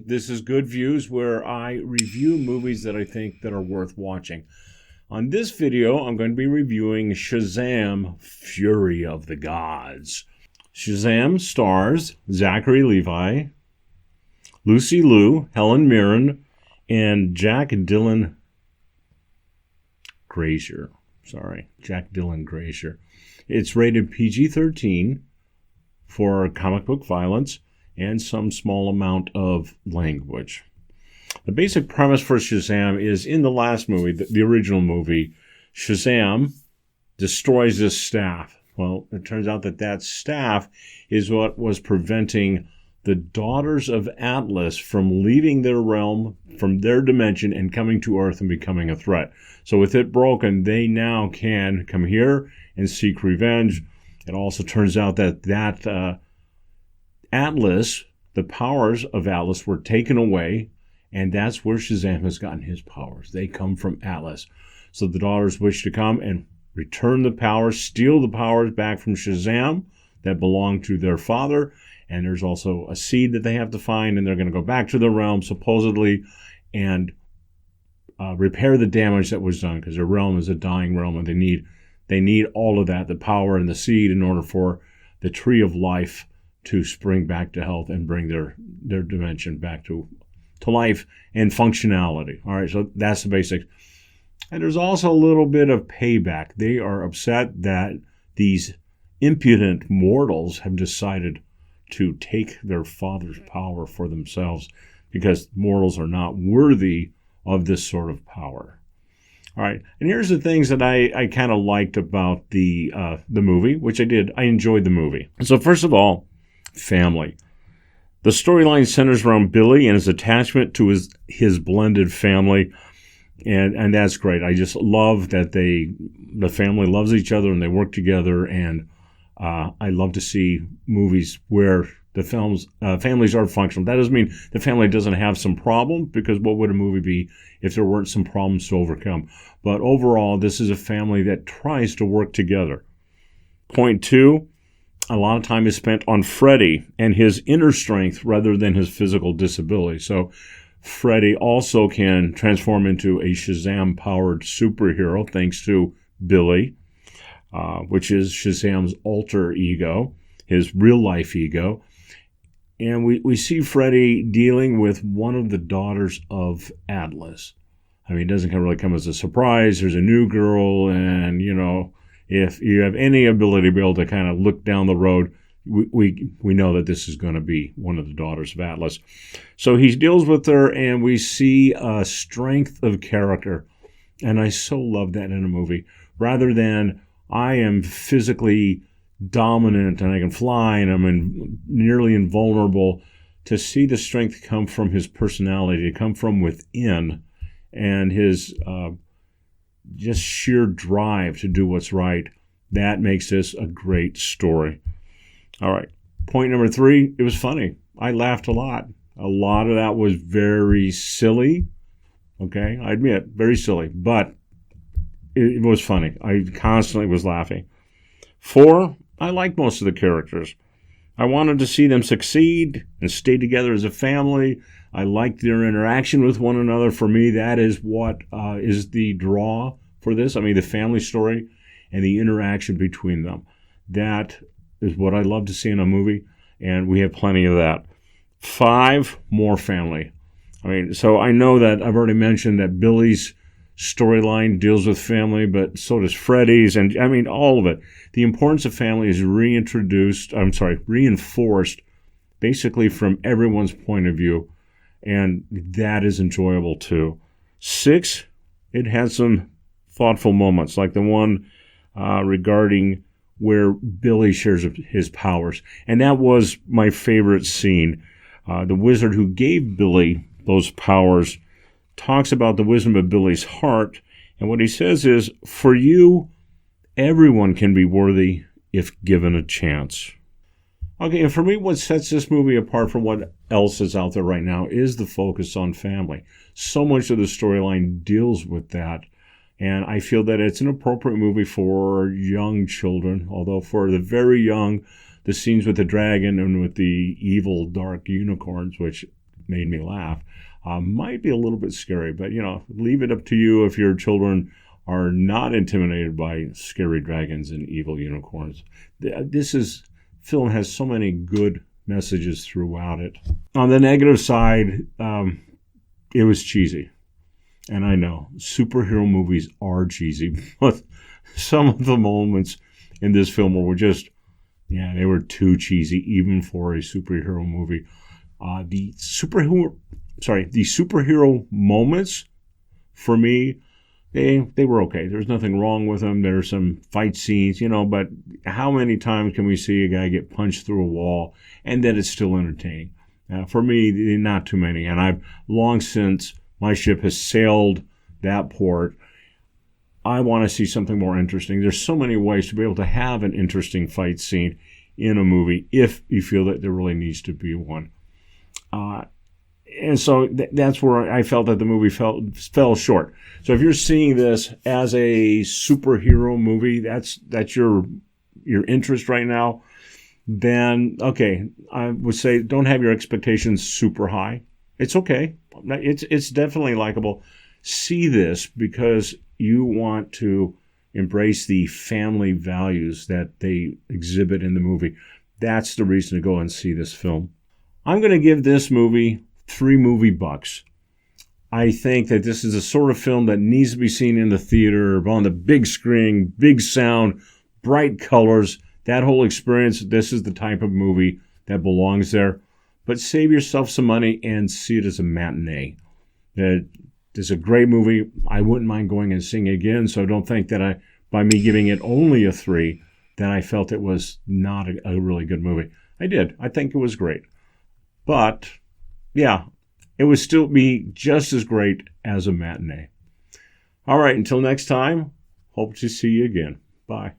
everybody. This is Good Views, where I review movies that I think that are worth watching. On this video, I'm going to be reviewing Shazam, Fury of the Gods. Shazam stars Zachary Levi, Lucy Liu, Helen Mirren, and Jack Dylan Grazer. It's rated PG-13 for comic book violence and some small amount of language. The basic premise for Shazam is, in the last movie, the original movie, Shazam destroys this staff. Well, it turns out that staff is what was preventing the daughters of Atlas from leaving their realm, from their dimension, and coming to Earth and becoming a threat. So with it broken, they now can come here and seek revenge. It also turns out that Atlas, the powers of Atlas, were taken away, and that's where Shazam has gotten his powers. They come from Atlas. So the daughters wish to come and return the powers, steal the powers back from Shazam that belong to their father, and there's also a seed that they have to find, and they're going to go back to their realm, supposedly, and repair the damage that was done, because their realm is a dying realm, and they need all of that, the power and the seed, in order for the tree of life to spring back to health and bring their dimension back to life and functionality. All right, so that's the basics. And there's also a little bit of payback. They are upset that these impudent mortals have decided to take their father's power for themselves, because mortals are not worthy of this sort of power. All right, and here's the things that I kind of liked about the movie, which I did. I enjoyed the movie. So first of all, family. The storyline centers around Billy and his attachment to his blended family, and that's great. I just love that the family loves each other and they work together, and I love to see movies where the families are functional. That doesn't mean the family doesn't have some problems, because what would a movie be if there weren't some problems to overcome? But overall, this is a family that tries to work together. Point two, a lot of time is spent on Freddy and his inner strength rather than his physical disability. So Freddy also can transform into a Shazam-powered superhero thanks to Billy, which is Shazam's alter ego, his real-life ego. And we see Freddy dealing with one of the daughters of Atlas. I mean, it doesn't really come as a surprise. There's a new girl, and, if you have any ability to be able to kind of look down the road, we know that this is going to be one of the daughters of Atlas. So he deals with her, and we see a strength of character. And I so love that in a movie. Rather than, I am physically dominant and I can fly and I'm nearly invulnerable, to see the strength come from his personality, to come from within, and his just sheer drive to do what's right. That makes this a great story. All right. Point number three, it was funny. I laughed a lot. A lot of that was very silly. Okay, I admit, very silly, but it was funny. I constantly was laughing. 4, I liked most of the characters. I wanted to see them succeed and stay together as a family. I liked their interaction with one another. For me, that is what is the draw for this. I mean, the family story and the interaction between them. That is what I love to see in a movie, and we have plenty of that. 5, more family. I mean, so I know that I've already mentioned that Billy's storyline deals with family, but so does Freddy's, and I mean, all of it. The importance of family is reinforced basically from everyone's point of view, and that is enjoyable too. 6, it had some thoughtful moments, like the one regarding where Billy shares his powers, and that was my favorite scene. The wizard who gave Billy those powers talks about the wisdom of Billy's heart, and what he says is, for you, everyone can be worthy if given a chance. Okay, and for me, what sets this movie apart from what else is out there right now is the focus on family. So much of the storyline deals with that, and I feel that it's an appropriate movie for young children, although for the very young, the scenes with the dragon and with the evil dark unicorns, which made me laugh. Might be a little bit scary, but leave it up to you if your children are not intimidated by scary dragons and evil unicorns. This film has so many good messages throughout it. On the negative side, it was cheesy. And I know superhero movies are cheesy, but some of the moments in this film were just, they were too cheesy, even for a superhero movie. The superhero moments, for me, they were okay. There's nothing wrong with them. There's some fight scenes, but how many times can we see a guy get punched through a wall and then it's still entertaining? For me, not too many. And I've long since, my ship has sailed that port. I want to see something more interesting. There's so many ways to be able to have an interesting fight scene in a movie if you feel that there really needs to be one. And so that's where I felt that the movie fell short. So if you're seeing this as a superhero movie, that's your interest right now, then okay, I would say don't have your expectations super high. It's okay. It's definitely likable. See this because you want to embrace the family values that they exhibit in the movie. That's the reason to go and see this film. I'm going to give this movie 3 movie bucks. I think that this is the sort of film that needs to be seen in the theater, on the big screen, big sound, bright colors, that whole experience. This is the type of movie that belongs there. But save yourself some money and see it as a matinee. It's a great movie. I wouldn't mind going and seeing it again, so don't think that by me giving it only a 3, that I felt it was not a really good movie. I did. I think it was great. But, yeah, it would still be just as great as a matinee. All right, until next time, hope to see you again. Bye.